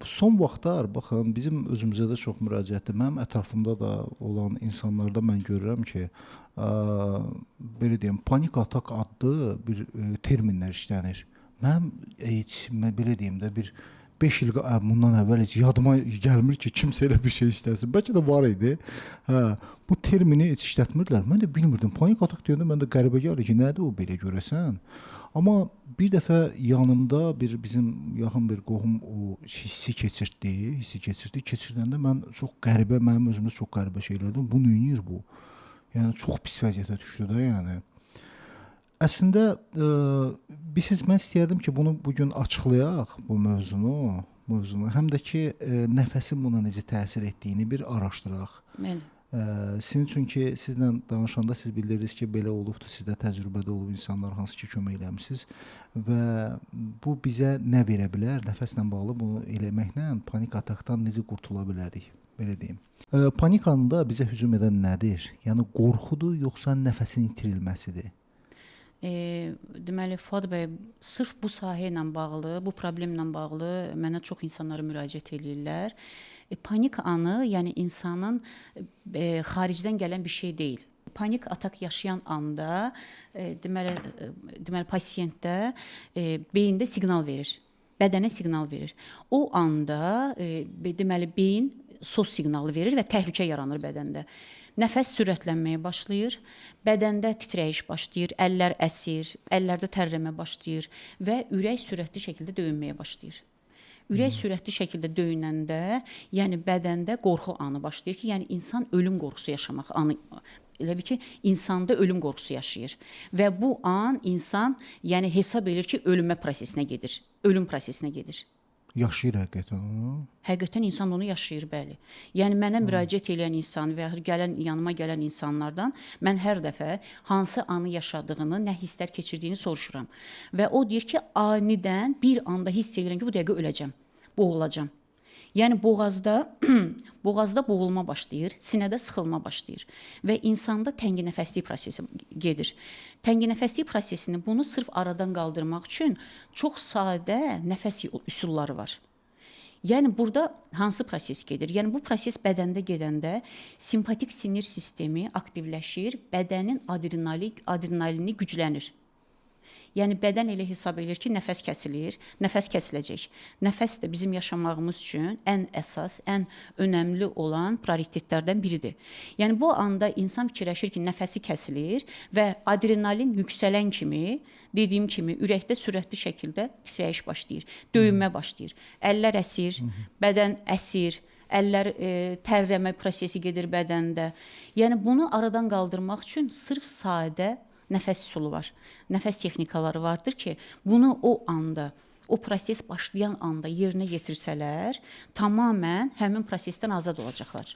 son vaxtlar baxın bizim özümüzə də çox müraciətdir. Mənim ətrafımda da olan insanlarda mən görürəm ki, ə, belə deyim, panik atak adlı bir terminlər işlənir. Mənim heç belə deyim də bir 5 il bundan əvvəl heç yadıma gəlmir ki, kimsə elə bir şey işləsin. Bəlkə də var idi. Hə, bu termini heç işlətmirdilər. Mən də bilmirdim. Panik atak deyəndə məndə qəribə gəldi ki, nədir o belə görəsən? Amma bir dəfə yanımda bizim yaxın bir qohum o hissi keçirtdi. Keçirdəndə mən çox qəribə, mənim özümdə çox qəribə şeylərdən bu nəyir bu? Yəni çox pis vəziyyətə düşdü də yəni. Əslində mən istəyərdim ki, bunu bu gün açıqlayaq bu mövzunu. Həm də ki, nəfəsin buna necə təsir etdiyini bir araşdıraq. Bəli. Sizin üçün ki, sizlə danışanda siz bildirdiniz ki, belə olubdur, sizdə təcrübədə olub insanlar hansı ki, kömək eləmisiniz və bu bizə nə verə bilər? Nəfəslə bağlı bunu eləməklə panik atakdan necə qurtula bilərik? Belə deyim. Panik anında bizə hücum edən nədir? Yəni qorxudur, yoxsa nəfəsin itirilməsidir? Deməli, Fuad bəy, sırf bu sahə ilə bağlı, bu problemlə bağlı mənə çox insanlar müraciət edirlər. Panik anı, yəni insanın xaricdən gələn bir şey deyil. Panik atak yaşayan anda deməli pasiyentdə beyində siqnal verir, bədənə siqnal verir. O anda deməli beyin SOS siqnalı verir və təhlükə yaranır bədəndə. Nəfəs sürətlənməyə başlayır, bədəndə titrəyiş başlayır, əllər əsir, əllərdə tərləmə başlayır və ürək sürətli şəkildə döyünməyə başlayır. Ürək sürətli şəkildə döyünəndə, yəni bədəndə qorxu anı başlayır ki, yəni insan ölüm qorxusu yaşamaq anı, elə bil ki, insanda ölüm qorxusu yaşayır. Və bu an insan yəni hesab edir ki, ölüm prosesinə gedir. Yaşayır həqiqətən onu. Həqiqətən insan onu yaşayır, bəli. Yəni mənə müraciət edən insan və yanıma gələn insanlardan mən hər dəfə hansı anı yaşadığını, nə hisslər keçirdiyini soruşuram. Və o deyir ki, anidən bir anda hiss edirəm ki, bu dəqiqə öləcəm, boğulacam. Yəni boğazda boğulma başlayır, sinədə sıxılma başlayır və insanda tənginəfəslik prosesi gedir. Tənginəfəslik prosesini bunu sırf aradan qaldırmaq üçün çox sadə nəfəs üsulları var. Yəni burada hansı proses gedir? Yəni bu proses bədəndə gedəndə simpatik sinir sistemi aktivləşir, bədənin adrenalini güclənir. Yəni bədən elə hesab edir ki, nəfəs kəsilir, nəfəs kəsiləcək. Nəfəs də bizim yaşamağımız üçün ən əsas, ən önəmli olan prioritetlərdən biridir. Yəni bu anda insan fikirləşir ki, nəfəsi kəsilir və adrenalin yüksələn kimi, dediyim kimi, ürəkdə sürətli şəkildə titrəyiş başlayır, döyünmə başlayır. Əllər əsir, bədən əsir, əllər tərləmə prosesi gedir bədəndə. Yəni bunu aradan qaldırmaq üçün sırf sadə nəfəs üsulu var. Nəfəs texnikaları vardır ki, bunu o anda, o proses başlayan anda yerinə yetirsələr, tamamilə həmin prosesdən azad olacaqlar.